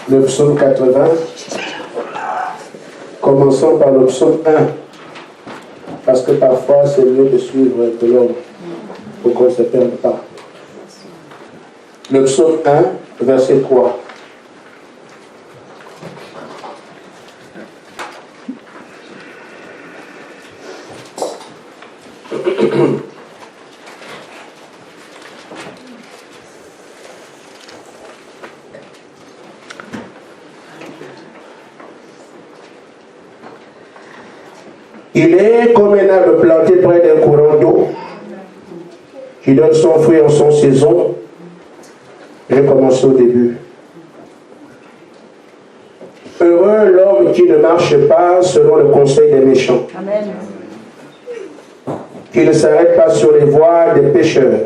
le psaume 80. Commençons par le psaume 1. Parce que parfois, c'est mieux de suivre que l'homme pour qu'on ne se perde pas. Le psaume 1, verset 3. Il est comme un arbre planté près d'un courant d'eau qui donne son fruit en son saison. J'ai commencé au début. Heureux l'homme qui ne marche pas selon le conseil des méchants. Amen. Qui ne s'arrête pas sur les voies des pécheurs.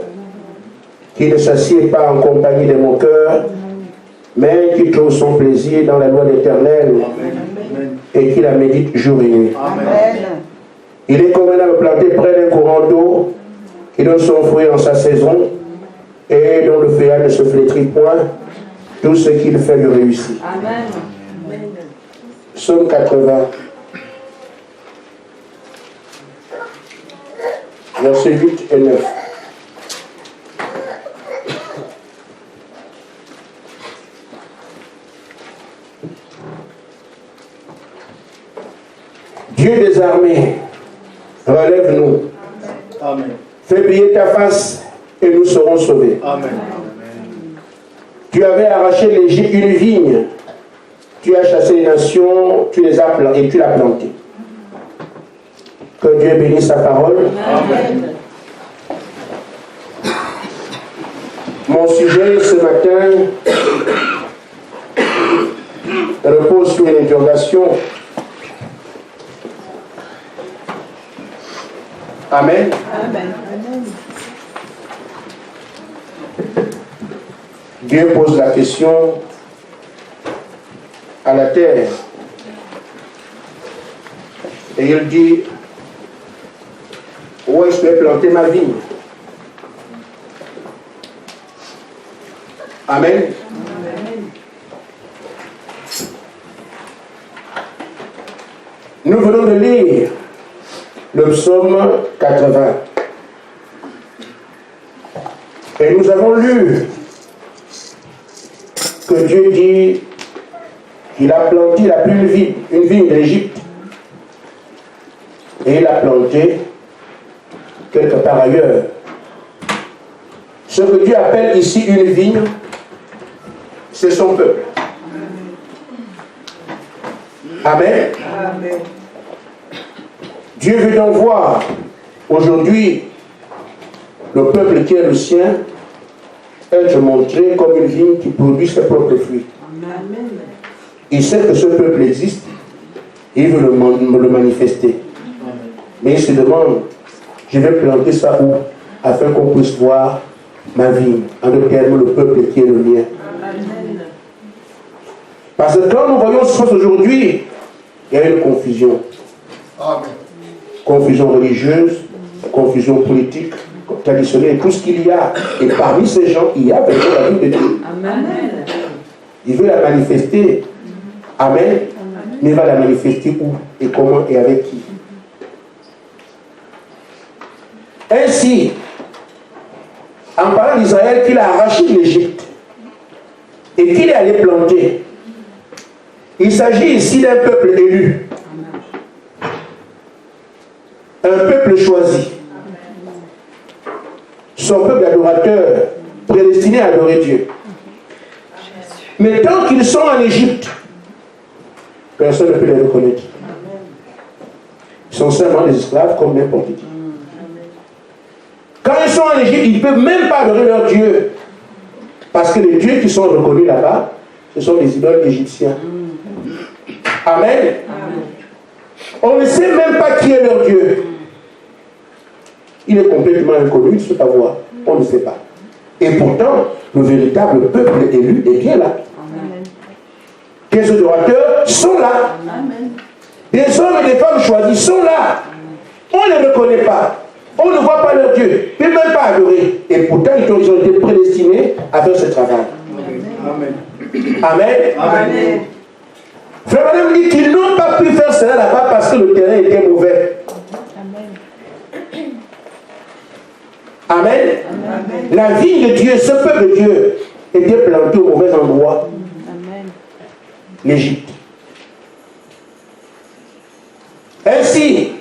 Qui ne s'assied pas en compagnie des moqueurs, mais qui trouve son plaisir dans la loi d'Éternel et qui la médite jour et nuit. Amen. Il est comme un arbre planté près d'un courant d'eau qui donne son fruit en sa saison et dont le feuillage ne se flétrit point. Tout ce qu'il fait lui réussit. Amen. Psaume 80. Versets 8 et 9. Dieu des armées, relève-nous. Amen. Fais briller ta face et nous serons sauvés. Amen. Tu avais arraché l'Égypte une vigne. Tu as chassé les nations, tu les as plantées et tu l'as plantée. Que Dieu bénisse sa parole. Amen. Mon sujet ce matin repose sur une interrogation. Amen. Amen. Dieu pose la question à la terre. Et il dit, où est-ce que je vais planter ma vigne? Amen. Amen. Nous venons de lire le psaume 80. Et nous avons lu que Dieu dit qu'il a planté une vigne d'Égypte. Et il a planté quelque part ailleurs. Ce que Dieu appelle ici une vigne, c'est son peuple. Amen. Amen. Dieu veut donc voir aujourd'hui le peuple qui est le sien être montré comme une vigne qui produit ses propres fruits. Amen. Il sait que ce peuple existe et il veut le manifester. Amen. Mais il se demande, je vais planter ça où? Afin qu'on puisse voir ma vigne, en d'autres termes le peuple qui est le mien. Amen. Parce que quand nous voyons ce qui se passe aujourd'hui, il y a une confusion. Amen. Confusion religieuse, confusion politique, traditionnelle, tout ce qu'il y a. Et parmi ces gens, il y a vraiment la vie de Dieu. Amen. Il veut la manifester. Amen. Amen. Mais il va la manifester où et comment et avec qui? Ainsi, en parlant d'Israël qu'il a arraché l'Égypte et qu'il est allé planter, il s'agit ici d'un peuple élu. Un peuple choisi. Son peuple adorateur, prédestiné à adorer Dieu. Mais tant qu'ils sont en Égypte, personne ne peut les reconnaître. Ils sont seulement des esclaves comme n'importe qui. Quand ils sont en Égypte, ils ne peuvent même pas adorer leur Dieu. Parce que les dieux qui sont reconnus là-bas, ce sont les idoles égyptiens. Amen. Amen. On ne sait même pas qui est leur Dieu. Il est complètement inconnu, il ne se peut pas voir. On ne sait pas. Et pourtant, le véritable peuple élu est bien là. Amen. Les adorateurs sont là. Amen. Les hommes et les femmes choisis sont là. On ne les reconnaît pas. On ne voit pas leur Dieu. Ils ne peuvent même pas adorer. Et pourtant, ils ont été prédestinés à faire ce travail. Amen. Amen. Amen. Amen. Frère Madame dit qu'ils n'ont pas pu faire cela là-bas parce que le terrain était mauvais. Amen. Amen. La vigne de Dieu, ce peuple de Dieu, était planté au mauvais endroit. L'Égypte. Ainsi,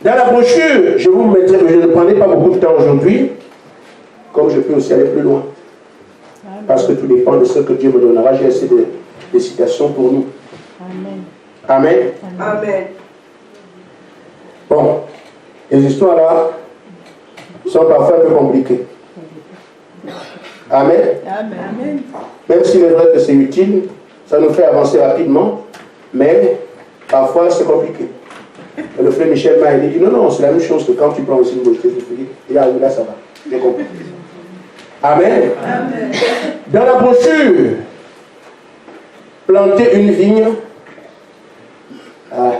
dans la brochure, je vous mettrai, mais je ne prendrai pas beaucoup de temps aujourd'hui, comme je peux aussi aller plus loin. Parce que tout dépend de ce que Dieu me donnera. J'ai assez de citations pour nous. Amen. Amen. Amen. Bon, les histoires là sont parfois un peu compliquées. Amen. Amen. Même s'il est vrai que c'est utile, ça nous fait avancer rapidement, mais parfois c'est compliqué. Et le frère Michel m'a dit non, non, c'est la même chose que quand tu prends aussi une bouche de fruits. Et là, ça va. J'ai compris. Amen. Amen. Dans la brochure, planter une vigne. Ah,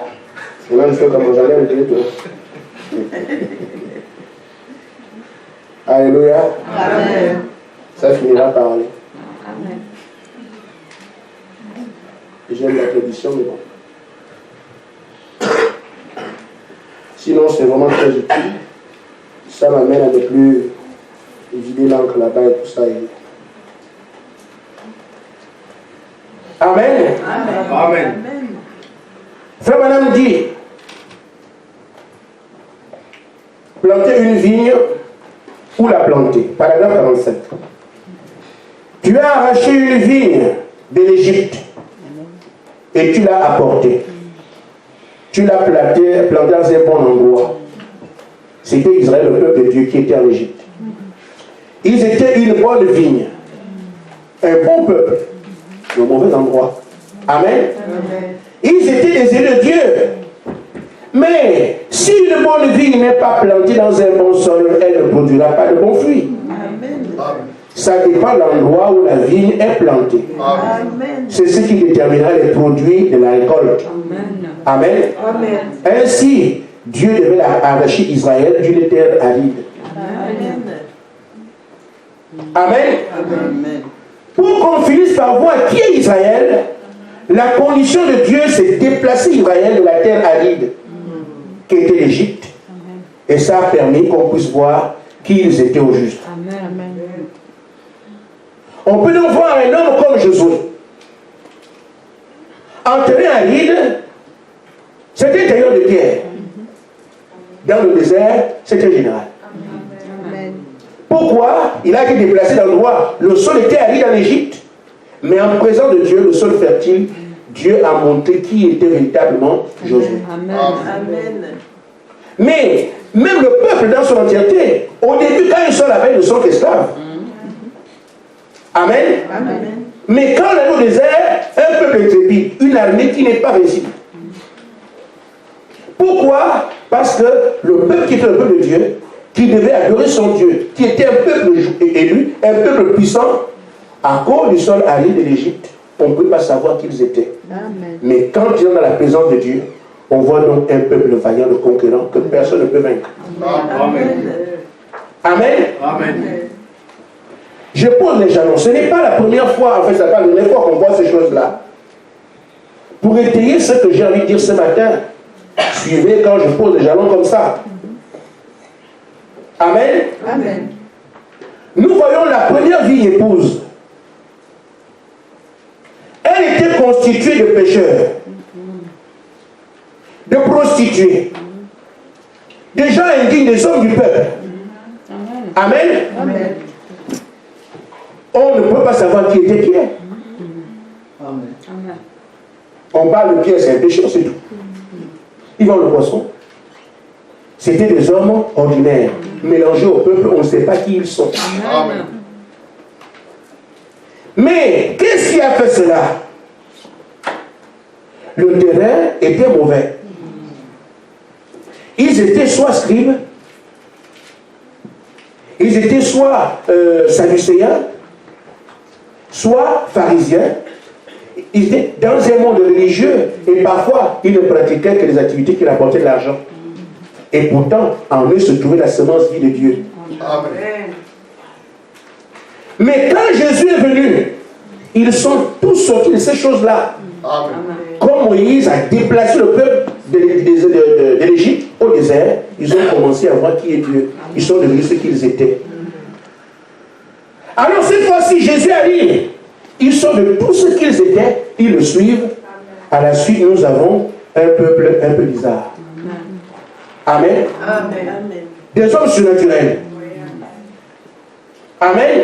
c'est même fait comme j'allais le dire. Alléluia. Amen. Ça finira par aller. Amen. J'aime la tradition, mais bon. Sinon, c'est vraiment très utile. Ça m'amène à ne plus vider l'encre là-bas et tout ça. Amen. Amen. Amen. Frère Madame dit, planter une vigne, où la planter? Paragraphe 45. Tu as arraché une vigne de l'Égypte et tu l'as apportée. Tu l'as plantée dans un bon endroit. C'était Israël, le peuple de Dieu qui était en Égypte. Ils étaient une bonne vigne, un bon peuple, au mauvais endroit. Amen. Amen. Ils étaient des élus de Dieu. Mais si une bonne vigne n'est pas plantée dans un bon sol, elle ne produira pas de bons fruits. Amen. Ça dépend de l'endroit où la vigne est plantée. C'est ce qui déterminera les produits de la récolte. Amen. Amen. Ainsi, Dieu devait arracher Israël d'une terre aride. Amen. Amen. Amen. Pour qu'on finisse par voir qui est Israël, la condition de Dieu, c'est déplacer Israël de la terre aride, qui était l'Égypte. Et ça a permis qu'on puisse voir qui ils étaient au juste. Amen. On peut donc voir un homme comme Josué. En terrain aride, c'était un tailleur de pierre. Dans le désert, c'était général. Amen. Pourquoi? Il a été déplacé dans l'endroit. Le sol était aride en Égypte. Mais en présence de Dieu, le sol fertile, Dieu a montré qui était véritablement Josué. Amen. Amen. Mais même le peuple dans son entièreté, au début, quand ils sont là-bas, ils sont esclaves. Amen. Amen. Mais quand on est au désert, un peuple intrépide, une armée qui n'est pas réussie. Pourquoi? Parce que le peuple qui était le peuple de Dieu, qui devait adorer son Dieu, qui était un peuple élu, un peuple puissant, à cause du sol aride de l'Égypte, on ne peut pas savoir qui ils étaient. Amen. Mais quand ils sont dans la présence de Dieu, on voit donc un peuple vaillant, de conquérant, que personne ne peut vaincre. Amen. Amen. Amen. Je pose les jalons. Ce n'est pas la première fois, en fait, c'est pas la première fois qu'on voit ces choses-là. Pour étayer ce que j'ai envie de dire ce matin, suivez quand je pose les jalons comme ça. Amen. Amen. Nous voyons la première vie épouse. Elle était constituée de pécheurs, de prostituées, de gens indignes, des hommes du peuple. Amen. Amen. On ne peut pas savoir qui était Pierre. Amen. On parle de Pierre, c'est un pécheur, c'est tout. Ils vendent le poisson. C'était des hommes ordinaires, mélangés au peuple, on ne sait pas qui ils sont. Amen. Mais qu'est-ce qui a fait cela? Le terrain était mauvais. Ils étaient soit scribes, ils étaient soit sadducéens, soit pharisiens. Ils étaient dans un monde religieux et parfois ils ne pratiquaient que les activités qui rapportaient de l'argent. Et pourtant, en eux se trouvait la semence vie de Dieu. Amen. Mais quand Jésus est venu, Ils sont tous sortis de ces choses-là. Amen. Comme Moïse a déplacé le peuple de l'Égypte au désert, ils ont commencé à voir qui est Dieu. Ils sont devenus ce qu'ils étaient. Alors cette fois-ci, Jésus arrive. Ils sont de tout ce qu'ils étaient, ils le suivent. À la suite, nous avons un peuple un peu bizarre. Amen. Amen. Des hommes surnaturels. Amen.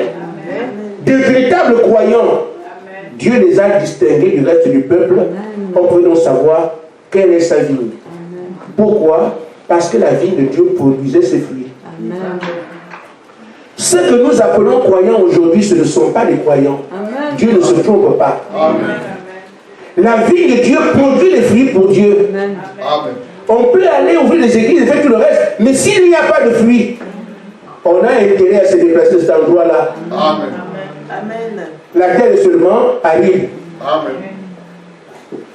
De véritables croyants. Dieu les a distingués du reste du peuple. On peut donc savoir quelle est sa vigne. Pourquoi? Parce que la vigne de Dieu produisait ses fruits. Amen. Ceux que nous appelons croyants aujourd'hui, ce ne sont pas des croyants. Amen. Dieu ne se trompe pas. Amen. La vigne de Dieu produit des fruits pour Dieu. Amen. Amen. On peut aller ouvrir des églises et faire tout le reste, mais s'il n'y a pas de fruits, on a intérêt à se déplacer de cet endroit-là. Amen. Amen. La terre est seulement aride. Amen.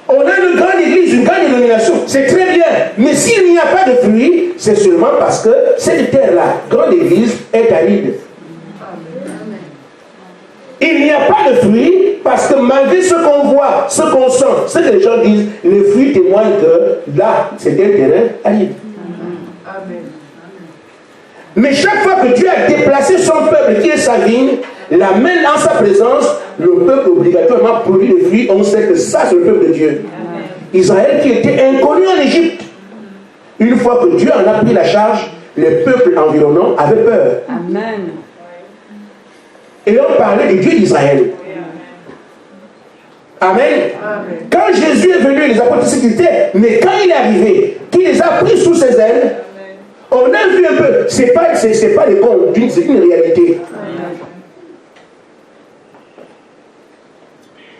On a une grande église, une grande dénomination, c'est très bien. Mais s'il n'y a pas de fruits, c'est seulement parce que cette terre-là, grande église, est aride. Il n'y a pas de fruits parce que malgré ce qu'on voit, ce qu'on sent, ce que les gens disent, les fruits témoignent que là, c'est un terrain aride. Amen. Mais chaque fois que Dieu a déplacé son peuple qui est sa vigne, l'amène en sa présence, le peuple obligatoirement produit des fruits. On sait que ça, c'est le peuple de Dieu. Amen. Israël qui était inconnu en Égypte. Une fois que Dieu en a pris la charge, les peuples environnants avaient peur. Amen. Et on parlait du Dieu d'Israël. Amen. Amen. Quand Jésus est venu, les apôtres ce qu'ils étaient, mais quand il est arrivé, qu'il les a pris sous ses ailes, on a vu un peu, c'est pas des contes, c'est une réalité.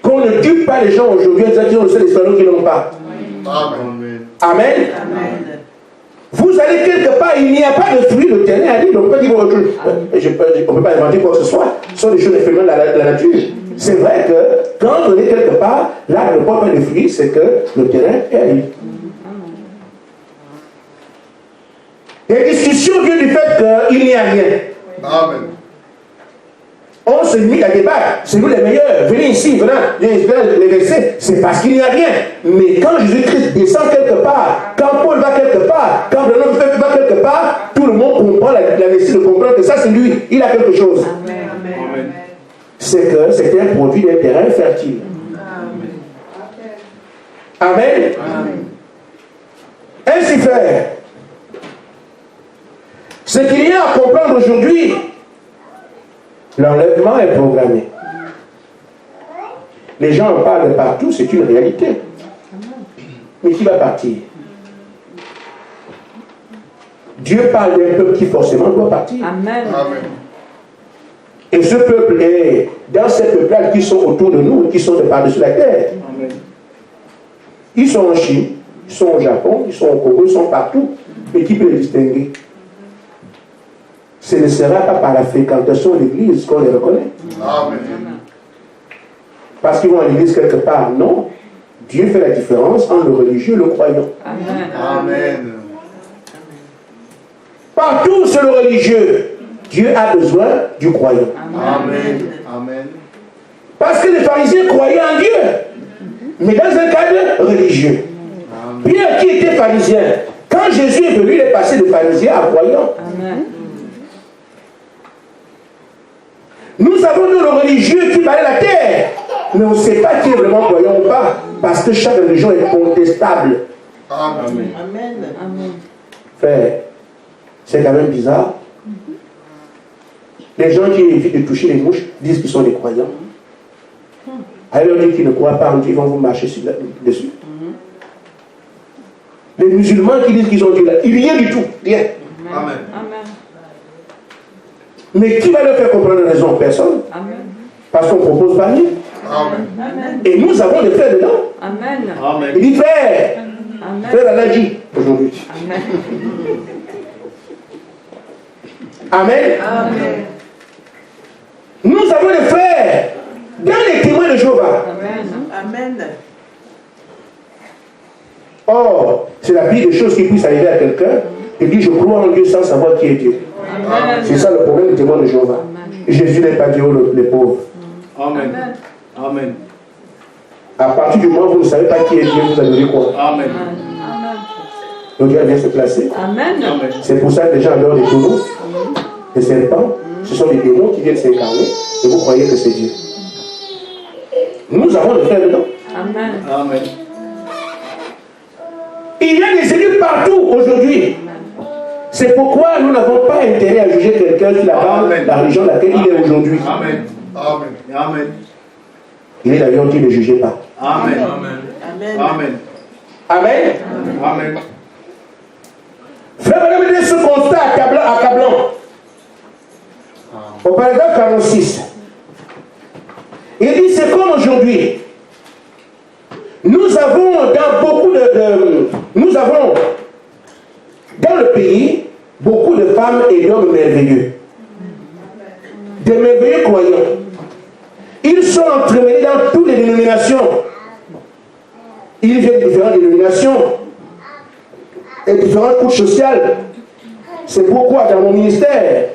Qu'on ne tue pas les gens aujourd'hui en disant qu'ils ont le seul espoir qu'ils n'ont pas. Amen. Amen. Amen. Vous allez quelque part, il n'y a pas de fruits, le terrain aride, on peut dire autre chose. On ne peut pas inventer quoi que ce soit. Ce sont des choses éphémères de la nature. C'est vrai que quand on est quelque part, là, le point de fruits, c'est que le terrain est aride. Les discussions viennent du fait qu'il n'y a rien. Amen. On se limite à débattre. C'est nous les meilleurs. Venez ici, venez les versets. C'est parce qu'il n'y a rien. Mais quand Jésus-Christ descend quelque part, quand Paul va quelque part, quand Benoît va quelque part, tout le monde comprend la nécessité de comprendre que ça c'est lui. Il a quelque chose. Amen. C'est que c'est un produit d'un terrain fertile. Amen. Ainsi faire. Ce qu'il y a à comprendre aujourd'hui, l'enlèvement est programmé. Les gens en parlent partout, c'est une réalité. Mais qui va partir? Dieu parle d'un peuple qui forcément doit partir. Amen. Amen. Et ce peuple est dans ces peuples-là qui sont autour de nous, qui sont de par-dessus la terre. Amen. Ils sont en Chine, ils sont au Japon, ils sont au Congo, ils sont partout. Mais qui peut les distinguer? Ce ne sera pas par la fréquentation de l'église qu'on les reconnaît. Amen. Parce qu'ils vont à l'église quelque part. Non. Dieu fait la différence entre le religieux et le croyant. Amen. Amen. Partout c'est le religieux. Dieu a besoin du croyant. Amen. Amen. Parce que les pharisiens croyaient en Dieu. Mais dans un cadre religieux. Pierre qui était pharisien, quand Jésus est venu, il est passé de pharisien à croyant. Amen. Nous avons nous le religieux qui balaye la terre. Mais on ne sait pas qui est vraiment croyant ou pas. Parce que chaque religion est contestable. Amen. Amen. Frère, c'est quand même bizarre. Les gens qui évitent de toucher les mouches disent qu'ils sont des croyants. Alors dit qu'ils ne croient pas en Dieu, ils vont vous marcher dessus. Les musulmans qui disent qu'ils ont Dieu là, rien du tout, rien. Amen. Amen. Mais qui va leur faire comprendre la raison? Personne. Amen. Parce qu'on propose pas rien. Amen. Amen. Et nous avons des frères dedans. Amen. Amen. Il dit frère, Amen. frère Allah dit aujourd'hui. Amen. Amen. Amen. Nous avons des frères dans les témoins de Jéhovah. Amen. Amen. Or, c'est la pire des choses qui puisse arriver à quelqu'un. Il dit je crois en Dieu sans savoir qui est Dieu. Amen. C'est ça le problème des témoins de Jéhovah. Jésus n'est pas Dieu les pauvres. Amen. Amen. Amen. À partir du moment où vous ne savez pas qui est Dieu, vous adorez quoi? Amen. Donc Dieu vient se placer. Amen. C'est pour ça que les gens adorent les taureaux, les serpents. Ce sont des démons qui viennent s'incarner et vous croyez que c'est Dieu. Nous avons des frères dedans. Amen. Amen. Il y a des élus partout aujourd'hui. C'est pourquoi nous n'avons pas intérêt à juger quelqu'un qui n'a pas la religion dans laquelle il est aujourd'hui. Amen. Amen. Amen. Il est d'ailleurs qui ne jugez pas. Amen. Amen. Amen. Amen. Amen. Frère, regardez ce constat accablant. Au paragraphe 46, il dit c'est comme aujourd'hui. Nous avons dans le pays beaucoup de femmes et d'hommes merveilleux. Des merveilleux croyants. Ils sont entremêlés dans toutes les dénominations. Ils viennent de différentes dénominations et différentes couches sociales. C'est pourquoi dans mon ministère,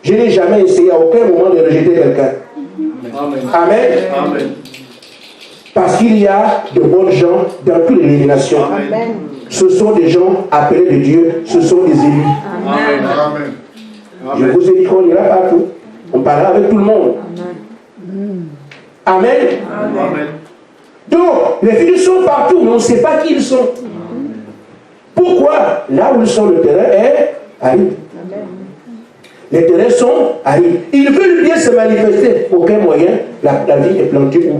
je n'ai jamais essayé à aucun moment de rejeter quelqu'un. Amen. Amen. Amen. Parce qu'il y a de bonnes gens dans toutes les dénominations. Amen. Ce sont des gens appelés de Dieu, ce sont des élus. Amen. Amen. Je vous ai dit qu'on ira partout. On parlera avec tout le monde. Amen. Amen. Donc, les filles sont partout, mais on ne sait pas qui ils sont. Pourquoi? Là où ils sont, le terrain est aride. Les terrains sont arides. Ils veulent bien se manifester. Aucun moyen. La vie est plantée où?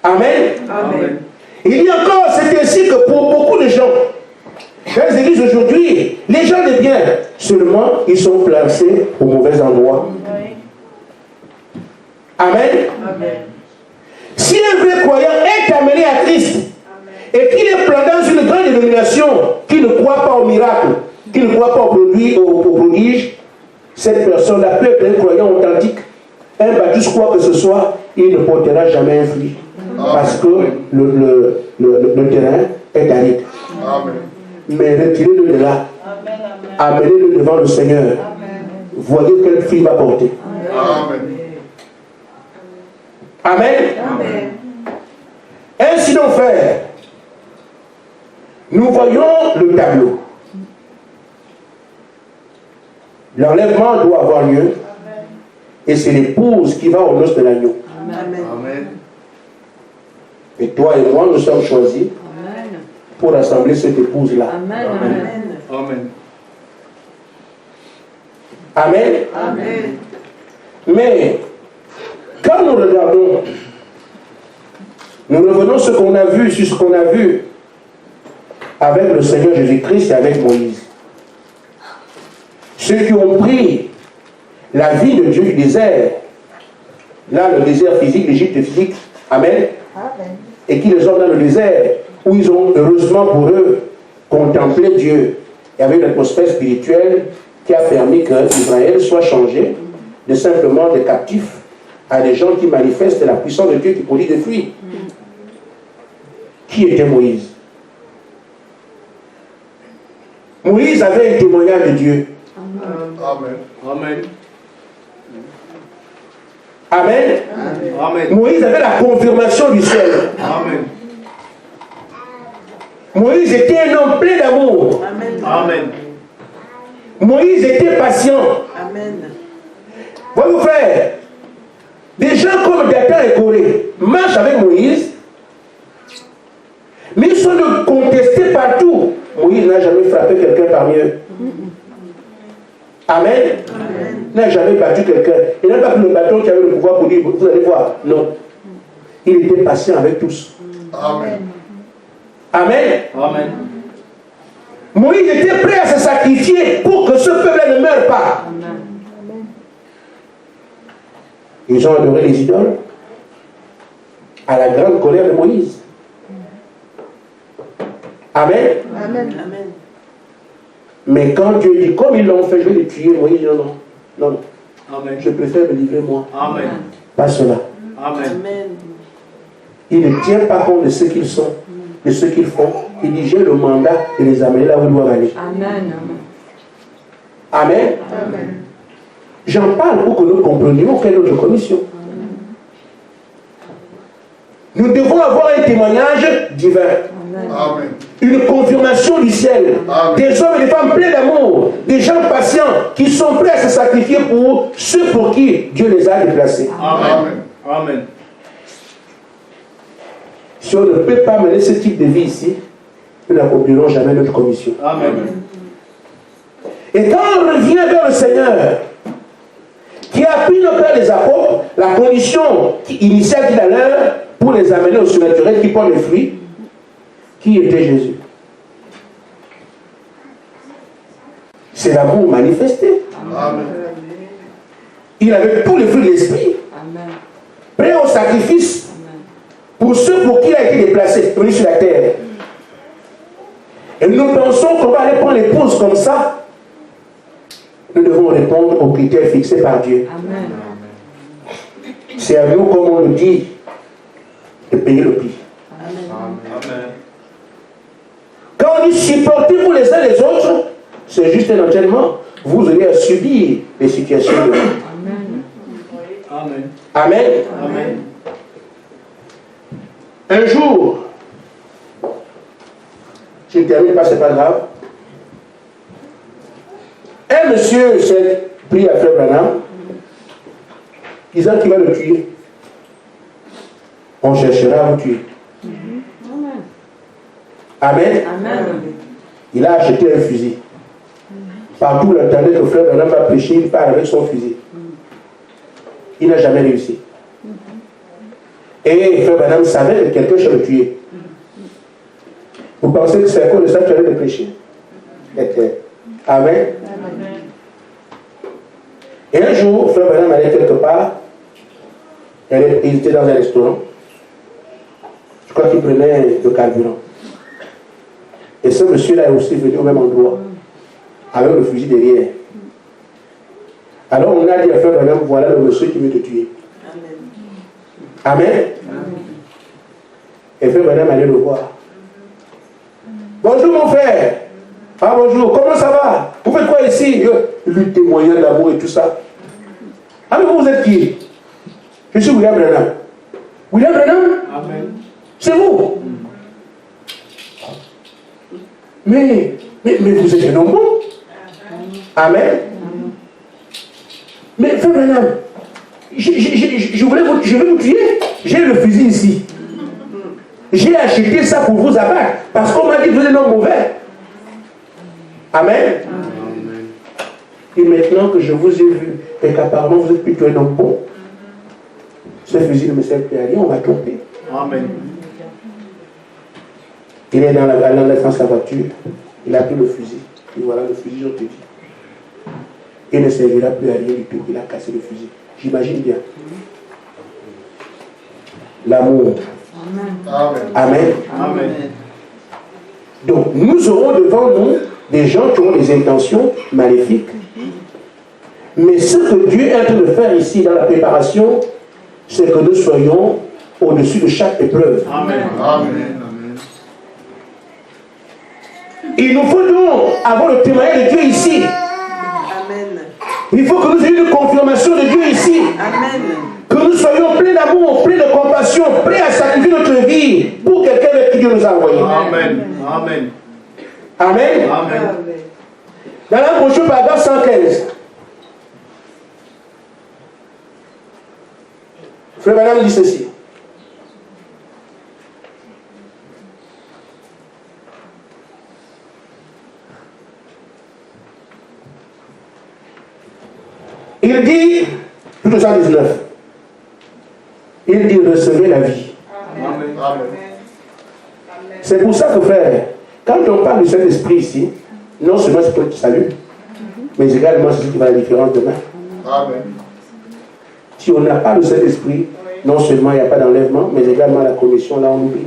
Amen. Amen. Il dit encore, c'est ainsi que pour beaucoup de gens, dans les églises aujourd'hui, les gens de bien, seulement ils sont placés au mauvais endroit. Amen. Amen. Si un vrai croyant est amené à Christ et qu'il est planté dans une grande dénomination, qui ne croit pas au miracle, qui ne croit pas au prodige, cette personne-là peut être un croyant authentique, un baptiste quoi que ce soit, il ne portera jamais un fruit. Parce que le terrain est aride. Amen. Mais retirez-le de là. Amenez-le devant le Seigneur. Voyez quel fruit il va porter. Amen. Amen. Amen. Ainsi donc, frère, nous voyons le tableau. L'enlèvement doit avoir lieu. Et c'est l'épouse qui va aux noces de l'agneau. Amen. Amen. Et toi et moi, nous sommes choisis pour rassembler cette épouse-là. Amen. Amen. Amen. Amen. Mais, quand nous regardons, nous revenons sur ce qu'on a vu, sur ce qu'on a vu avec le Seigneur Jésus-Christ et avec Moïse. Ceux qui ont pris la vie de Dieu du désert, là le désert physique, l'Égypte physique, amen, et qui les ont dans le désert, où ils ont heureusement pour eux contemplé Dieu. Il y avait une atmosphère spirituelle qui a permis que Israël soit changé de simplement des captifs à des gens qui manifestent la puissance de Dieu qui produit des fruits. Qui était Moïse? Moïse avait un témoignage de Dieu. Amen. Amen. Amen. Amen. Moïse avait la confirmation du ciel. Amen. Moïse était un homme plein d'amour. Amen. Amen. Moïse était patient. Amen. Voyez-vous, frère, des gens comme Dathan et Corée marchent avec Moïse, mais ils sont contestés partout. Moïse n'a jamais frappé quelqu'un parmi eux. Amen. Amen. Il n'a jamais battu quelqu'un. Il n'a pas pris le bâton qui avait le pouvoir pour dire, vous allez voir. Non. Il était patient avec tous. Amen. Amen. Amen. Moïse était prêt à se sacrifier pour que ce peuple ne meure pas. Ils ont adoré les idoles à la grande colère de Moïse. Amen. Amen. Amen. Mais quand Dieu dit, comme ils l'ont fait, je vais les tuer, Moïse dit non, non, non. Amen. Je préfère me livrer moi. Amen. Pas cela. Amen. Amen. Il ne tient pas compte de ce qu'ils sont, de ce qu'ils font. Il dit, j'ai le mandat de les amener là où ils doivent aller. Amen. Amen. Amen. J'en parle pour que nous comprenions quelle est notre commission. Nous devons avoir un témoignage divin. Amen. Une confirmation du ciel. Amen. Des hommes et des femmes pleins d'amour. Des gens patients qui sont prêts à se sacrifier pour ceux pour qui Dieu les a déplacés. Amen. Amen. Si on ne peut pas mener ce type de vie ici, nous n'accomplirons jamais notre commission. Amen. Et quand on revient vers le Seigneur, qui a pris nos pères les apôtres, la condition initiale qu'il a l'heure pour les amener au surnaturel, qui porte les fruits, qui était Jésus? C'est l'amour manifesté. Amen. Il avait tous les fruits de l'esprit, prêt au sacrifice pour ceux pour qui il a été déplacé, venu sur la terre. Et nous pensons qu'on va aller prendre l'épouse comme ça. Nous devons répondre aux critères fixés par Dieu. Amen. C'est à nous, comme on le dit, de payer le prix. Amen. Quand on dit supportez-vous les uns les autres, c'est juste un entraînement. Vous allez subir les situations de vie. Amen. Amen. Amen. Un jour, je ne termine pas, c'est pas grave. Un monsieur s'est pris à Frère Branham, disant qu'il va le tuer. On cherchera à vous tuer. Amen. Amen. Il a acheté un fusil. Partout où il entendait que Frère Branham va prêcher, il part avec son fusil. Il n'a jamais réussi. Et Frère Branham savait que quelqu'un allait le tuer. Vous pensez que c'est à cause de ça que tu allais le prêcher? Amen. Et un jour, Frère Branham allait quelque part. Il était dans un restaurant. Je crois qu'il prenait le carburant. Et ce monsieur-là est aussi venu au même endroit, avec le fusil derrière. Alors on a dit à Frère Branham, voilà le monsieur qui veut te tuer. Amen. Amen. Et Frère Branham allait le voir. Bonjour mon frère. Ah bonjour, comment ça va? Vous faites quoi ici? Lui témoignant d'amour et tout ça. Ah mais vous êtes qui? Je suis William Branham. William Branham? Amen. C'est vous? Mais vous êtes un homme bon. Amen. Mais Frère Branham, je vais vous tuer. J'ai le fusil ici. J'ai acheté ça pour vous abattre. Parce qu'on m'a dit que vous êtes un homme mauvais. Amen. Amen. Et maintenant que je vous ai vu, et qu'apparemment vous êtes plutôt un homme bon, ce fusil ne me sert plus à rien, on m'a trompé. Amen. Il est dans sa voiture, il a pris le fusil. Et voilà le fusil, je te dis. Il ne servira plus à rien du tout, il a cassé le fusil. J'imagine bien. L'amour. Amen. Amen. Amen. Donc, nous aurons devant nous des gens qui ont des intentions maléfiques. Mais ce que Dieu est en train de faire ici dans la préparation, c'est que nous soyons au-dessus de chaque épreuve. Amen. Amen. Il nous faut donc avoir le témoignage de Dieu ici. Amen. Il faut que nous ayons une confirmation de Dieu ici. Amen. Que nous soyons pleins d'amour, pleins de compassion, prêts à sacrifier notre vie pour quelqu'un avec qui Dieu nous a envoyés. Amen. Amen. Amen. Amen. Dans la brochure, paragraphe 115. Frère Branham dit ceci. Il dit, tout 219, il dit recevez la vie. Amen. C'est pour ça que frère, quand on parle du Saint-Esprit ici, non seulement c'est pour le salut, mais également c'est ce qui va la différence demain. Amen. Si on n'a pas le Saint-Esprit, non seulement il n'y a pas d'enlèvement, mais également la commission, là on oublie.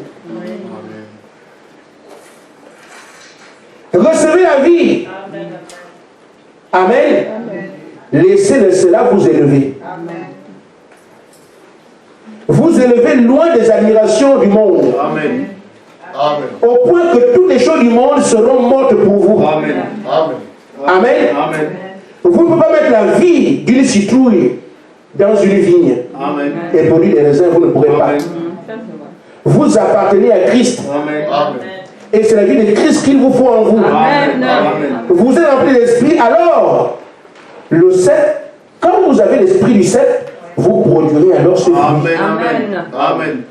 Amen. Recevez la vie. Amen. Amen. Laissez cela vous élever. Amen. Vous élevez loin des admirations du monde. Amen. Amen. Au point que toutes les choses du monde seront mortes pour vous. Amen. Amen. Amen. Amen. Vous ne pouvez pas mettre la vie d'une citrouille dans une vigne. Amen. Et produire des raisins, vous ne pourrez pas. vous appartenez à Christ. Amen. Et c'est la vie de Christ qu'il vous faut en vous. Amen. Vous êtes rempli d'esprit, alors le 7, quand vous avez l'esprit du 7, vous produirez alors ce fruit. Amen. Amen.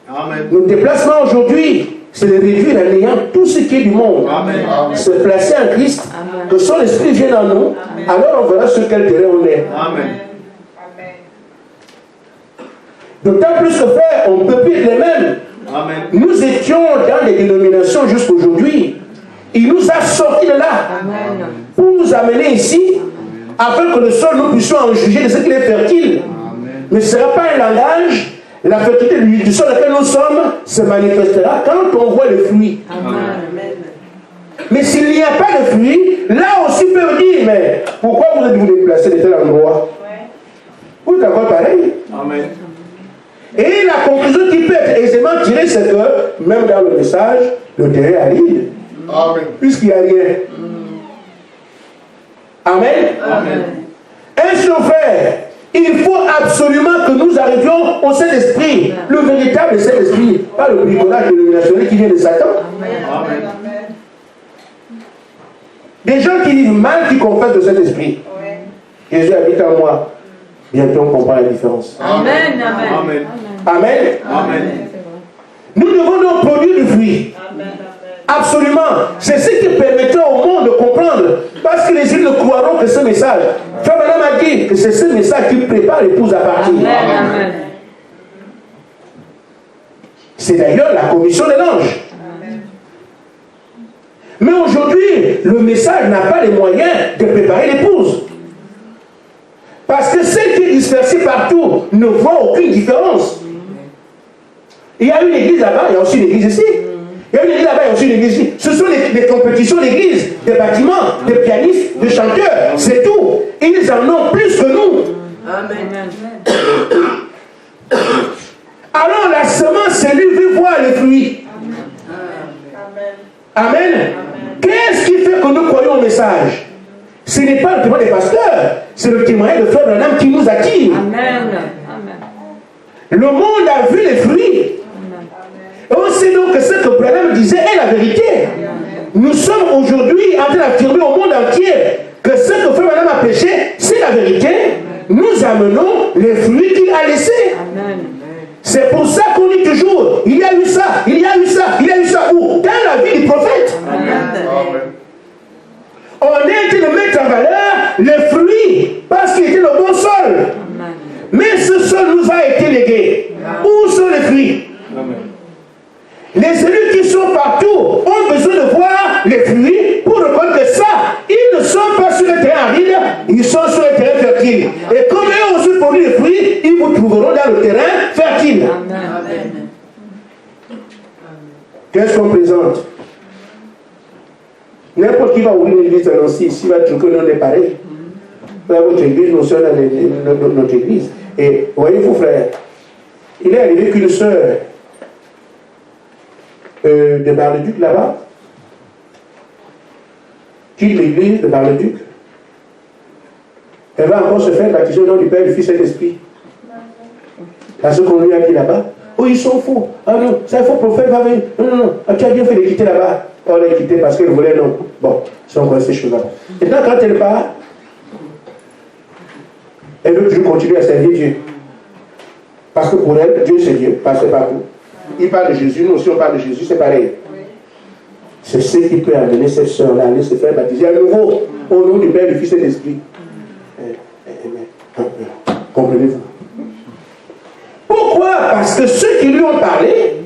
Amen. Notre déplacement aujourd'hui, c'est de réduire à néant tout ce qui est du monde. Amen. Se placer en Christ, que son esprit vienne en nous, alors on verra sur quel terrain on est. Amen. D'autant plus que frère, on ne peut plus être les mêmes. Amen. Nous étions dans des dénominations jusqu'à aujourd'hui. Il nous a sortis de là pour nous amener ici, afin que le sol nous puissions en juger de ce qu'il est fertile. Mais ce ne sera pas un langage. La fertilité du sol dans lequel nous sommes se manifestera quand on voit les fruits. Amen. Mais s'il n'y a pas de fruits, là aussi on peut dire, mais pourquoi vous êtes-vous déplacé de tel endroit? Vous êtes encore pareil. Amen. Et la conclusion qui peut être aisément tirée, c'est que, même dans le message, le terrain est aride. Amen. Puisqu'il n'y a rien. Amen. Amen. Ainsi, frère, il faut absolument que nous arrivions au Saint-Esprit, le véritable Saint-Esprit, pas le bricolage dénominationnel qui vient de Satan. Amen. Des gens qui vivent mal, qui confessent le Saint-Esprit. Jésus habite en moi. Bientôt on comprend la différence. Amen. Amen. Amen. Nous devons donc produire du fruit. Absolument. C'est ce qui permettra au monde de comprendre. Parce que les gens ne croiront que ce message. Frère Madame a dit que c'est ce message qui prépare l'épouse à partir. Amen. C'est d'ailleurs la commission de l'ange. Mais aujourd'hui, le message n'a pas les moyens de préparer l'épouse. Parce que celle qui est dispersée partout ne voit aucune différence. Il y a une église là-bas, il y a aussi une église ici. Il y a une église là-bas, il y a aussi une église ici. Ce sont des compétitions d'église, des bâtiments, des pianistes, des chanteurs, c'est tout. Ils en ont plus que nous. Amen. Alors la semence, c'est lui veut voir les fruits. Amen. Qu'est-ce qui fait que nous croyons au message? Ce n'est pas le témoignage des pasteurs, c'est le témoignage de Frère Branham qui nous attire. Amen. Le monde a vu les fruits. Et on sait donc que ce que Branham disait est la vérité. Nous sommes aujourd'hui en train d'affirmer au monde entier que ce que Frère Branham a péché, c'est la vérité. Nous amenons les fruits qu'il a laissés. C'est pour ça qu'on dit toujours, il y a eu ça, il y a eu ça, il y a eu ça. Où? Dans la vie du prophète. On est en train de mettre en valeur les fruits parce qu'il était le bon sol. Mais ce sol nous a été légué. Où sont les fruits? Les élus qui sont partout ont besoin de voir les fruits pour reconnaître que ça, ils ne sont pas sur le terrain aride, ils sont sur le terrain fertile. Et comme eux aussi produisent les fruits, ils vous trouveront dans le terrain fertile. Qu'est-ce qu'on présente? N'importe qui va ouvrir une église à Nancy, ici va dire que nous on est pareil. Votre église, nous sommes dans notre église. Et voyez-vous, frère, il est arrivé qu'une sœur de Bar-le-Duc là-bas quitte l'église de Bar-le-Duc. Elle va encore se faire baptiser au nom du Père, du Fils et de l'Esprit. Parce qu'on lui a dit là-bas, oh, ils sont faux. Ah non, c'est un faux prophète, va venir. Non. Ah, tu as bien fait de quitter là-bas. On l'a quitté parce qu'elle voulait non. Bon, ils sont ces choses-là. Maintenant, quand elle part, elle veut toujours continuer à servir Dieu. Parce que pour elle, Dieu c'est Dieu, parce que partout. Il parle de Jésus, nous aussi on parle de Jésus, c'est pareil. C'est ce qui peut amener cette soeur-là à aller se faire baptiser à nouveau au nom du Père, du Fils et de l'Esprit. Comprenez-vous? Pourquoi? Parce que ceux qui lui ont parlé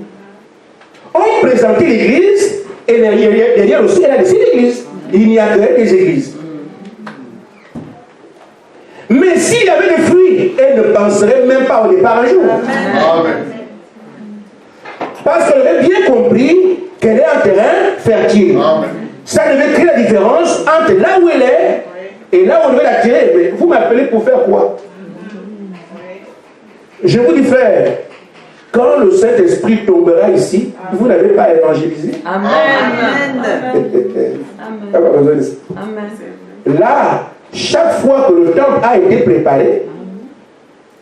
ont présenté l'église et derrière aussi elle a laissé l'église. Il n'y a que des églises. Mais s'il y avait des fruits, elle ne penserait même pas au départ un jour. Amen. Parce qu'elle avait bien compris qu'elle est en terrain fertile. Amen. Ça devait créer la différence entre là où elle est et là où on devait la tirer. Mais vous m'appelez pour faire quoi? Je vous dis, frère, quand le Saint-Esprit tombera ici, vous n'avez pas évangélisé. Amen. Pas besoin de ça. Là, chaque fois que le temple a été préparé,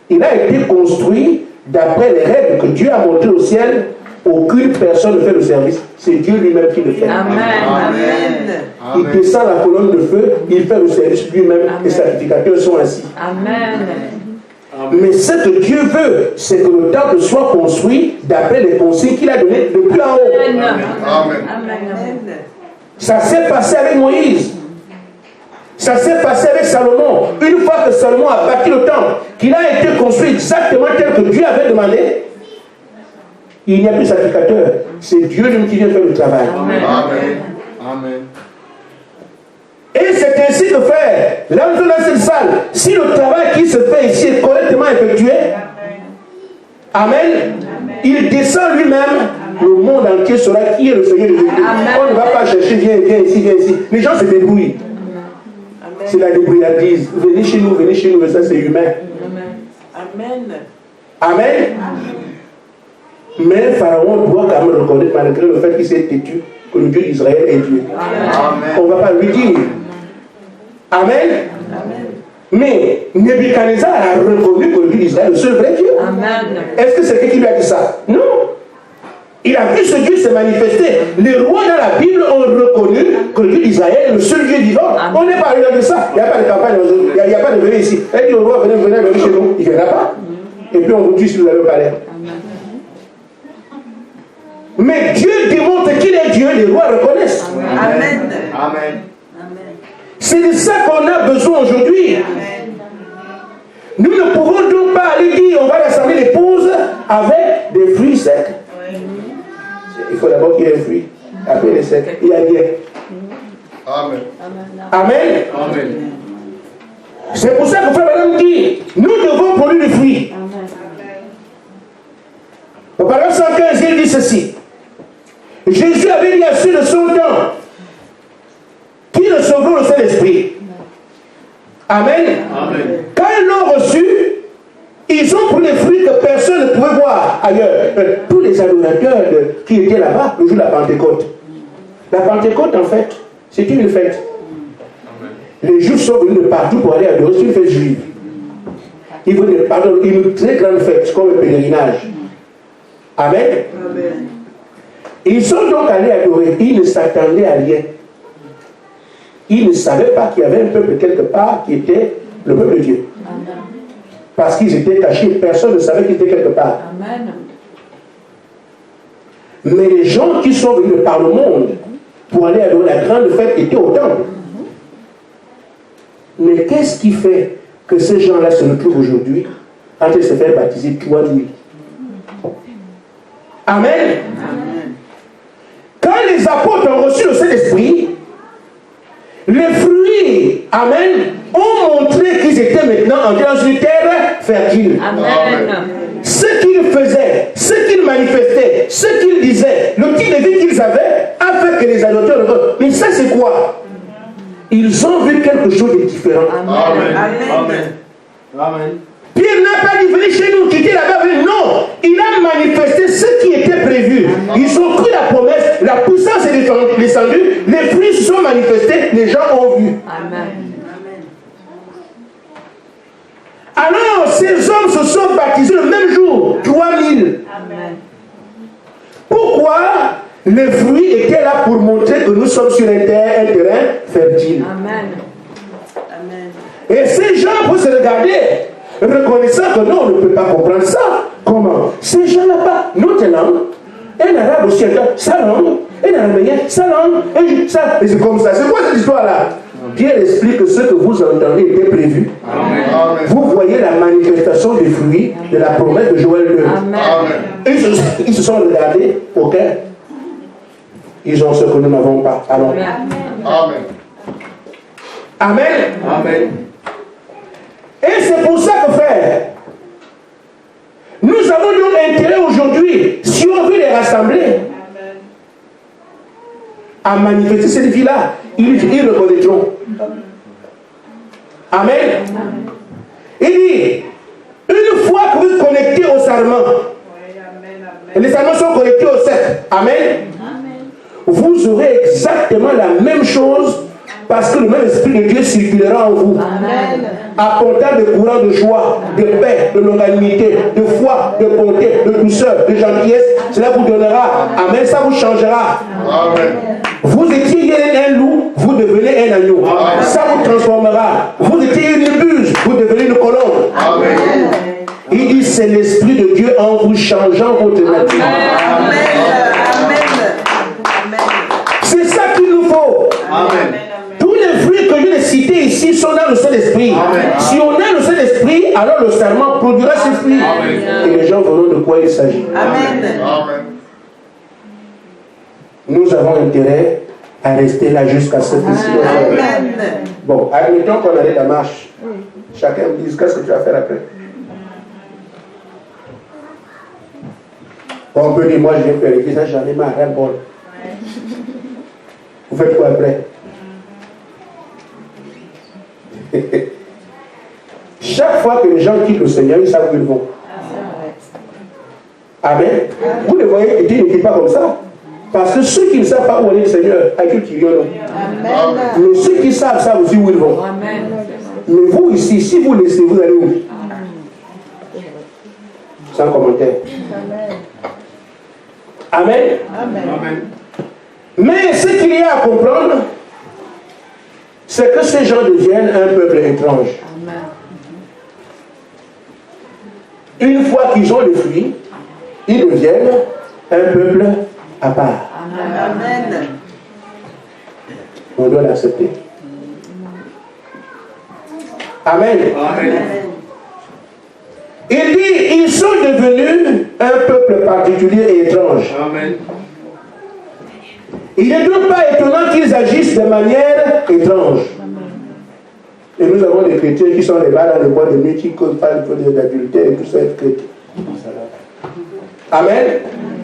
il a été construit d'après les règles que Dieu a montrées au ciel, aucune personne ne fait le service. C'est Dieu lui-même qui le fait. Amen. Amen. Il descend la colonne de feu, il fait le service lui-même. Les sacrificateurs sont assis. Amen. Mais ce que Dieu veut, c'est que le temple soit construit d'après les consignes qu'il a données depuis en haut. Amen. Amen. Ça s'est passé avec Moïse. Ça s'est passé avec Salomon. Une fois que Salomon a bâti le temple, qu'il a été construit exactement tel que Dieu avait demandé, il n'y a plus de sacrificateur. C'est Dieu lui qui vient faire le travail. Amen. Amen. Et c'est ainsi que faire. Là où on a cette salle, si le travail qui se fait ici est correctement effectué, Amen, il descend lui-même, le monde entier saura qui est le Seigneur de Jésus. On ne va pas chercher, viens ici, viens ici. Les gens se débrouillent. C'est la débrouillardise. Venez chez nous, mais ça c'est humain. Amen. Amen. Mais Pharaon doit quand même reconnaître, malgré le fait qu'il s'est têtu, que le Dieu d'Israël est Dieu. Amen. On ne va pas lui dire. Amen. Mais Nebuchadnezzar a reconnu que le Dieu d'Israël est le seul vrai Dieu. Amen. Est-ce que c'est qui lui a dit ça? Non. Il a vu ce Dieu se manifester. Les rois dans la Bible ont reconnu que le Dieu d'Israël est le seul Dieu vivant. Amen. On n'est pas arrivé de ça. Il n'y a pas de campagne, il n'y a pas de venir ici. Elle dit au roi, venez chez nous. Il ne viendra pas. Et puis on vous tue si vous allez au palais. Mais Dieu démontre qu'il est Dieu, les rois reconnaissent. Amen. Amen. C'est de ça qu'on a besoin aujourd'hui. Nous ne pouvons donc pas aller dire on va rassembler l'épouse avec des fruits secs. Il faut d'abord qu'il y ait un fruit. Après les secs, il y a bien. Amen. Amen. Amen. C'est pour ça que Frère Madame dit nous devons produire du fruit. Au paragraphe 115, il dit ceci. Jésus avait dit à ceux de son temps qui recevront le Saint-Esprit. Amen. Amen. Quand ils l'ont reçu, ils ont pris les fruits que personne ne pouvait voir ailleurs. Tous les adorateurs qui étaient là-bas le jour de la Pentecôte. La Pentecôte, en fait, c'était une fête. Les Juifs sont venus de partout pour aller adorer. C'est une fête juive. Ils venaient de partout, une très grande fête, comme un pèlerinage. Amen. Amen. Ils sont donc allés adorer. Ils ne s'attendaient à rien. Ils ne savaient pas qu'il y avait un peuple quelque part qui était le peuple de Dieu. Amen. Parce qu'ils étaient cachés. Personne ne savait qu'ils étaient quelque part. Amen. Mais les gens qui sont venus par le monde pour aller adorer la grande fête étaient au temple. Mais qu'est-ce qui fait que ces gens-là se retrouvent aujourd'hui en train de se faire baptiser 3000? Amen. Quand les apôtres ont reçu le Saint-Esprit, les fruits, amen, ont montré qu'ils étaient maintenant entrés dans une terre fertile. Amen. Ce qu'ils faisaient, ce qu'ils manifestaient, ce qu'ils disaient, le type de vie qu'ils avaient, a fait que les adorateurs regardent. Mais ça, c'est quoi? Ils ont vu quelque chose de différent. Amen. Amen. Amen. Pierre n'a pas dit venez chez nous, quittez là-bas, venez. Non, il a manifesté ce qui était prévu. Ils ont cru la promesse, la puissance est descendue, les fruits se sont manifestés, les gens ont vu. Amen. Alors, ces hommes se sont baptisés le même jour, 3000. Amen. Pourquoi? Les fruits étaient là pour montrer que nous sommes sur un terrain fertile. Amen. Amen. Et ces gens, pour se regarder, reconnaissant que non, on ne peut pas comprendre ça. Comment? Ces gens là-bas, notre langue, un arabe aussi, sa langue, un araméen, sa langue, et ça. Et c'est comme ça. C'est quoi cette histoire-là? Pierre explique que ce que vous entendez était prévu. Amen. Vous voyez la manifestation des fruits de la promesse de Joël 2. Amen. Amen. Ils se sont regardés, ok? Ils ont ce que nous n'avons pas. Alors, Amen. Amen. Amen. Et c'est pour ça que, frère, nous avons donc intérêt aujourd'hui, si on veut les rassembler, à manifester cette vie-là. Ils reconnaîtront. Amen. Il dit, une fois que vous êtes connectés au sarment, les sarments sont connectés au cercle. Amen. Vous aurez exactement la même chose Parce que le même esprit de Dieu circulera en vous. Amen. Apportant des courants de joie, de paix, de longanimité, de foi, de bonté, de douceur, de gentillesse. Cela vous donnera. Amen. Ça vous changera. Amen. Vous étiez un loup, vous devenez un agneau. Amen. Ça vous transformera. Vous étiez une buse, vous devenez une colombe. Amen. Il dit c'est l'esprit de Dieu en vous changeant votre nature. Amen. Amen. C'est ça qu'il nous faut. Amen. Tous les fruits que je l'ai cités ici sont dans le Saint-Esprit. Amen. Si on a le Saint-Esprit, alors le serment produira ses fruits. Amen. Et les gens verront de quoi il s'agit. Amen. Amen. Nous avons intérêt à rester là jusqu'à ce que ci Amen. Bon, admettons qu'on arrête la marche. Chacun me dise qu'est-ce que tu vas faire après. On peut dire, moi je vais faire l'église, j'en ai marre, rien de bon. Vous faites quoi après? Chaque fois que les gens quittent le Seigneur, ils savent où ils vont. Amen. Vous les voyez que Dieu ne dit pas comme ça. Parce que ceux qui ne savent pas où aller le Seigneur, à qui tu viens non. Mais ceux qui savent aussi où ils vont. Mais vous ici, si vous laissez, vous allez où? Sans commentaire. Amen. Amen. Mais ce qu'il y a à comprendre, c'est que ces gens deviennent un peuple étrange. Une fois qu'ils ont le fruit, ils deviennent un peuple à part. Amen. On doit l'accepter. Amen. Amen. Il dit, ils sont devenus un peuple particulier et étrange. Amen. Il n'est donc pas étonnant qu'ils agissent de manière étrange. Et nous avons des chrétiens qui sont là dans le bois de nuit, qui parlent d'adultère et tout ça, être chrétien. Amen.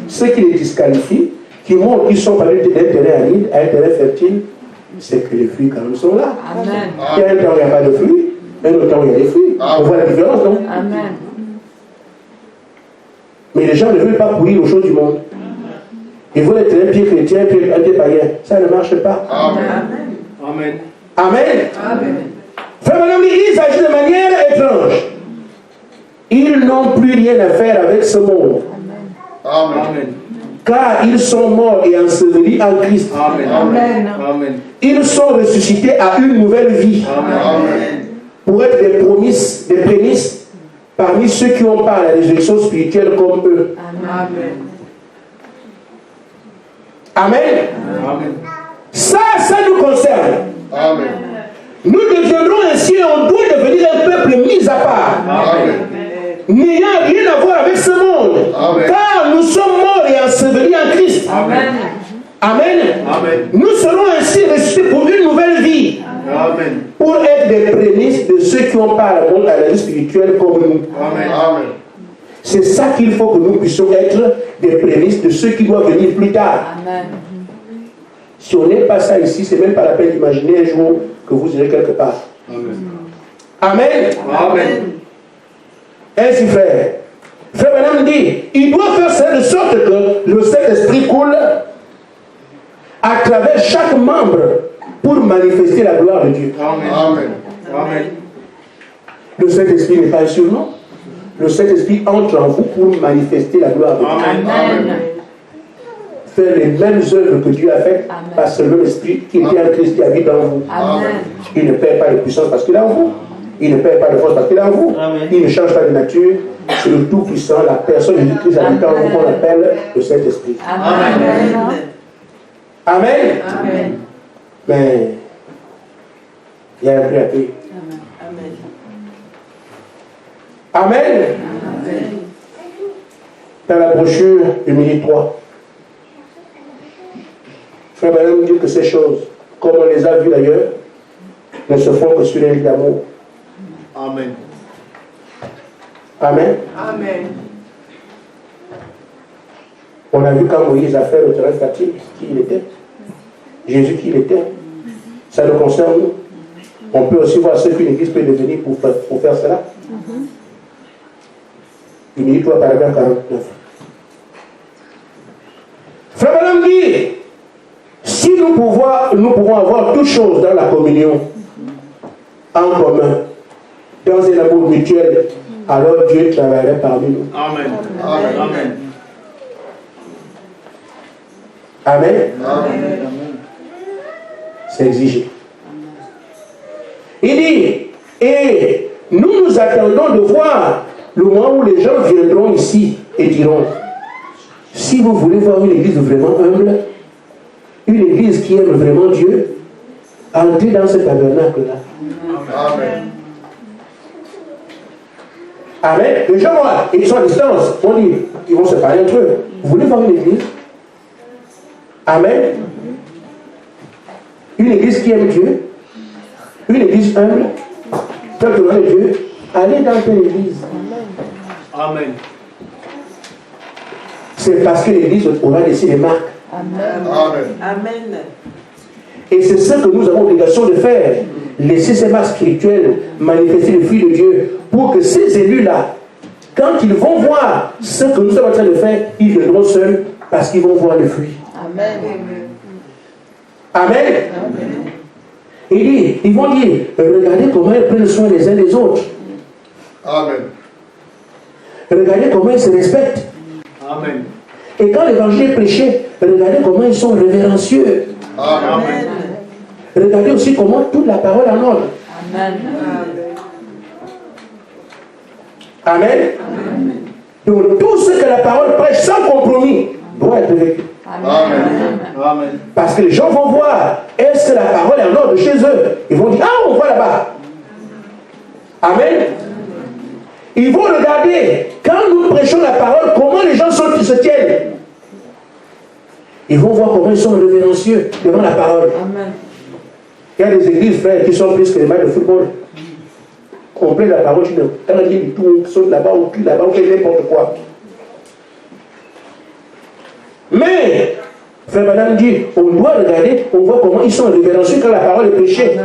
Ce qui les disqualifie, qui montrent qu'ils sont parlés d'un terrain aride à un terrain fertile, c'est que les fruits quand même sont là. Amen. Il y a un temps où il n'y a pas de fruits, un autre temps où il y a des fruits. On voit la différence, non? Amen. Mais les gens ne veulent pas pourrir aux choses du monde. Ils veulent être un pied chrétien, un pied païen. Ça ne marche pas. Amen. Amen. Amen. Amen. Frère Madame, ils agissent de manière étrange. Ils n'ont plus rien à faire avec ce monde. Amen. Car ils sont morts et ensevelis en Christ. Amen. Amen. Amen. Ils sont ressuscités à une nouvelle vie. Amen. Pour être des prémices parmi ceux qui ont part à la résurrection spirituelle comme eux. Amen. Amen. Amen. Ça nous concerne. Amen. Nous deviendrons ainsi, on doit devenir un peuple mis à part. Amen. N'ayant rien à voir avec ce monde. Amen. Car nous sommes morts et ensevelis en Christ. Amen. Amen. Amen. Nous serons ainsi ressuscités pour une nouvelle vie. Amen. Pour être des prémices de ceux qui ont part à la vie spirituelle comme nous. Amen. Amen. C'est ça qu'il faut que nous puissions être des prémices de ceux qui doivent venir plus tard. Amen. Si on n'est pas ça ici, c'est même pas la peine d'imaginer un jour que vous irez quelque part. Amen. Amen. Amen. Ainsi, frère. Frère Madame dit, il doit faire ça de sorte que le Saint-Esprit coule à travers chaque membre pour manifester la gloire de Dieu. Amen. Amen. Amen. Le Saint-Esprit n'est pas un surnom. Le Saint-Esprit entre en vous pour manifester la gloire de Dieu. Amen. Amen. Faire les mêmes œuvres que Dieu a faites par ce même esprit qui était en Christ qui habite en vous. Amen. Il ne perd pas de puissance parce qu'il est en vous. Il ne perd pas de force parce qu'il est en vous. Amen. Il ne change pas de nature. C'est le Tout-Puissant, la personne de Jésus-Christ habitant en vous qu'on appelle le Saint-Esprit. Amen. Amen. Amen. Mais il y a un prix à payer. Amen. Amen. Dans la brochure du midi 3, Frère Madame dit que ces choses, comme on les a vues d'ailleurs, ne se font que sur les lignes d'amour. Amen. Amen. Amen. On a vu quand Moïse a fait le terrain fertile, qui il était. Jésus qui il était. Ça nous concerne nous. On peut aussi voir ce qu'une église peut devenir pour faire cela. Une 3, paragraphe 49. Frère Madame dit, si nous nous pouvons avoir toutes choses dans la communion en commun, dans un amour mutuel, alors Dieu travaillerait parmi nous. Amen. Amen. Amen. Amen. C'est exigé. Il dit, et nous attendons de voir le moment où les gens viendront ici et diront, si vous voulez voir une église vraiment humble, une église qui aime vraiment Dieu, entrez dans ce tabernacle-là. Amen. Amen. Les gens, ils sont à distance. On dit, ils vont se parler entre eux. Vous voulez voir une église? Amen. Une église qui aime Dieu, une église humble, telle que l'on Dieu, allez dans telle église. Amen. C'est parce que l'église aura laissé des marques. Amen. Amen. Amen. Et c'est ce que nous avons l'obligation de faire. Laisser ces marques spirituelles, manifester le fruit de Dieu, pour que ces élus-là, quand ils vont voir ce que nous sommes en train de faire, ils viendront seuls parce qu'ils vont voir le fruit. Amen. Amen. Ils vont dire, regardez comment ils prennent soin les uns des autres. Amen. Regardez comment ils se respectent. Amen. Et quand l'évangile est prêché, regardez comment ils sont révérencieux. Amen. Regardez aussi comment toute la parole en ordre. Amen. Amen. Donc tout ce que la parole prêche sans compromis doit être vécu. Amen. Amen. Parce que les gens vont voir, est-ce que la parole est en ordre chez eux? Ils vont dire, ah, on voit là-bas. Amen. Ils vont regarder, quand nous prêchons la parole, comment les gens se tiennent. Ils vont voir comment ils sont révérencieux devant la parole. Amen. Il y a des églises, frères, qui sont plus que les matchs de football. On plaît la parole, tu dis tout, saute là-bas, ou cul là-bas, ou fait n'importe quoi. Mais, frère madame dit, on doit regarder, on voit comment ils sont révérencieux quand la parole est prêchée.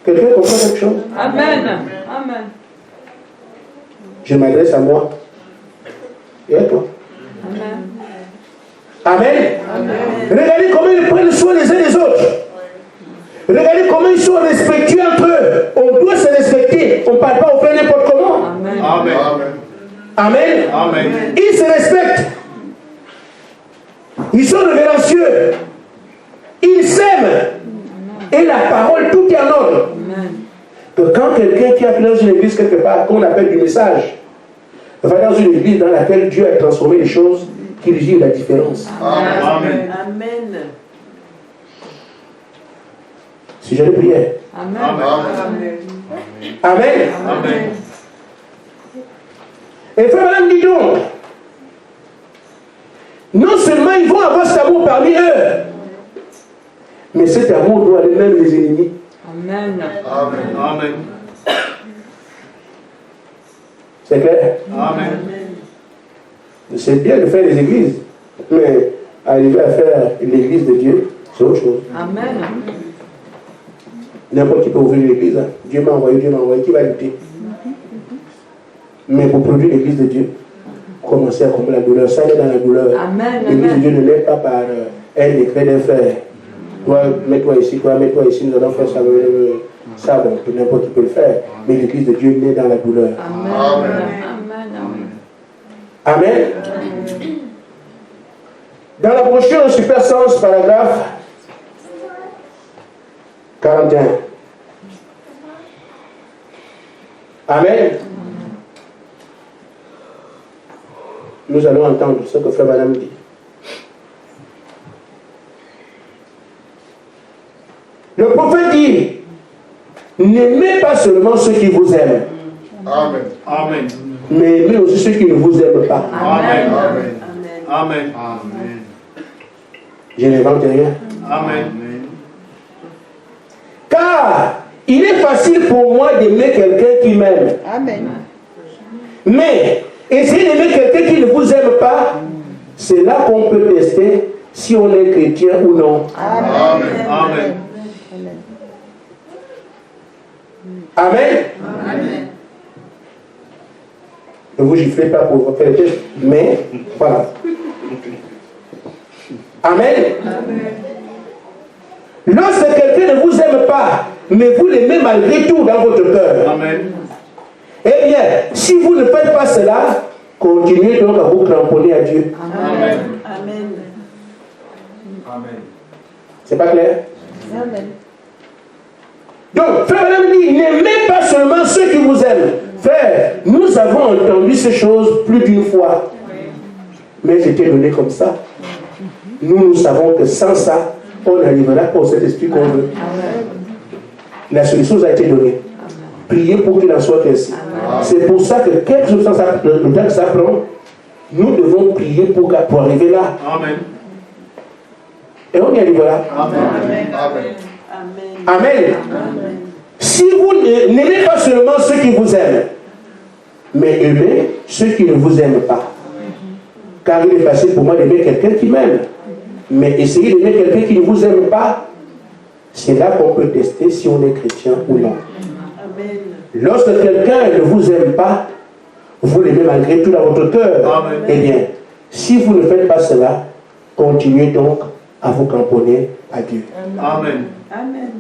Quelqu'un comprend quelque chose? Amen. Amen. Je m'adresse à moi. Et à toi. Amen. Amen. Amen. Regardez comment ils prennent soin les uns des autres. Regardez comment ils sont respectueux entre eux. On doit se respecter. On ne parle pas au fait n'importe comment. Amen. Amen. Amen. Amen. Ils se respectent. Ils sont révérencieux. Ils s'aiment. Et la parole, tout est en ordre. Amen. Que quand quelqu'un qui a fait dans une église quelque part, qu'on appelle du message, va dans une église dans laquelle Dieu a transformé les choses, qu'il dit la différence. Amen. Amen. Sujet de prière. Amen. Amen. Amen. Amen. Et frère, madame, dis donc, non seulement ils vont avoir cet amour parmi eux, mais cet amour doit aller même les ennemis. Amen. Amen. Amen. C'est clair? Amen. C'est bien de faire les églises, mais arriver à faire l'église de Dieu, c'est autre chose. Amen. N'importe qui peut ouvrir l'église. Hein. Dieu m'a envoyé, qui va lutter? Mais pour produire l'église de Dieu, commencer à comprendre la douleur. Ça est dans la douleur. Amen. L'église de Dieu ne l'est pas par un décret d'un frère. Toi, mets-toi ici, nous allons faire ça. Ça, bon, n'importe qui peut le faire. Mais l'église de Dieu naît dans la douleur. Amen. Amen. Amen. Amen. Dans la brochure Super Sens, paragraphe 41. Amen. Nous allons entendre ce que frère madame dit. Le prophète dit, n'aimez pas seulement ceux qui vous aiment, Amen. Amen. mais aimez aussi ceux qui ne vous aiment pas. Amen. Amen. Amen. Je n'invente rien. Amen. Car il est facile pour moi d'aimer quelqu'un qui m'aime. Amen. Mais essayer d'aimer quelqu'un qui ne vous aime pas, c'est là qu'on peut tester si on est chrétien ou non. Amen. Amen. Amen. Amen. Ne vous giflez pas pour faire le test, mais voilà. Amen. Lorsque quelqu'un ne vous aime pas, mais vous l'aimez malgré tout dans votre cœur, Amen. eh bien, si vous ne faites pas cela, continuez donc à vous cramponner à Dieu. Amen. Amen. Amen. C'est pas clair? Amen. Donc, frère Branham dit, n'aimez pas seulement ceux qui vous aiment. Frère, nous avons entendu ces choses plus d'une fois. Mais j'étais donné comme ça. Nous savons que sans ça, on n'arrivera pas au Saint-Esprit qu'on veut. La solution a été donnée. Priez pour qu'il en soit ainsi. C'est pour ça que quelque chose le temps que ça prend, nous devons prier pour arriver là. Amen. Et on y arrivera. Amen. Amen. Amen. Amen. Si vous n'aimez pas seulement ceux qui vous aiment, mais aimez ceux qui ne vous aiment pas. Car il est facile pour moi d'aimer quelqu'un qui m'aime. Mais essayez d'aimer quelqu'un qui ne vous aime pas. C'est là qu'on peut tester si on est chrétien ou non. Amen. Lorsque quelqu'un ne vous aime pas, vous l'aimez malgré tout dans votre cœur. Amen. Eh bien, si vous ne faites pas cela, continuez donc à vous cramponner à Dieu. Amen. Amen.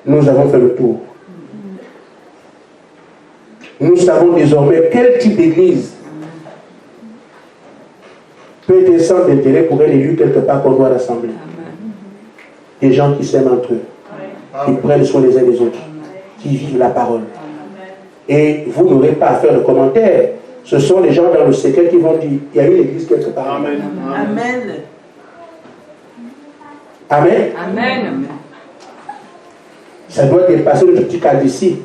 Nous avons fait le tour. Nous savons désormais quel type d'église peut être sans intérêt pour un élu quelque part qu'on doit rassembler. Des gens qui s'aiment entre eux, qui prennent soin les uns des autres, qui vivent la parole. Et vous n'aurez pas à faire de commentaires. Ce sont les gens dans le secret qui vont dire, il y a une église quelque part. Amen. Amen. Amen. Amen. Ça doit dépasser le petit cadre d'ici.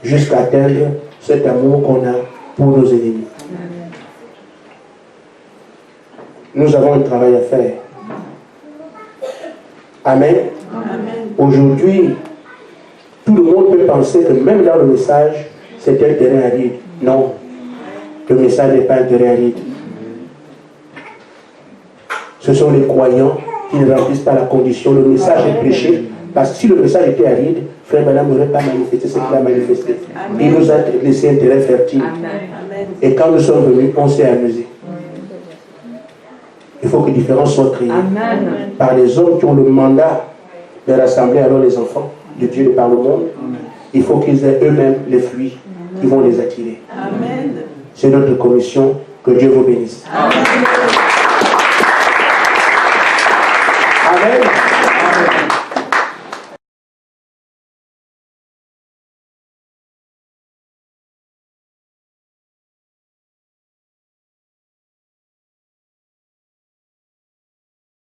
Jusqu'à atteindre cet amour qu'on a pour nos ennemis. Nous avons un travail à faire. Amen. Amen. Aujourd'hui, tout le monde peut penser que même dans le message, c'est un terrain aride. Non, le message n'est pas un terrain aride. Ce sont les croyants qui ne remplissent pas la condition. Le message est prêché. Parce que si le message était aride, frère Branham n'aurait pas manifesté ce qu'il a manifesté. Il nous a laissé un terrain fertile. Amen. Et quand nous sommes venus, on s'est amusé. Il faut que différence soit créée Amen. par les hommes qui ont le mandat de rassembler alors les enfants de Dieu de par le monde. Il faut qu'ils aient eux-mêmes les fruits qui vont les attirer. Amen. C'est notre commission. Que Dieu vous bénisse. Amen. Amen.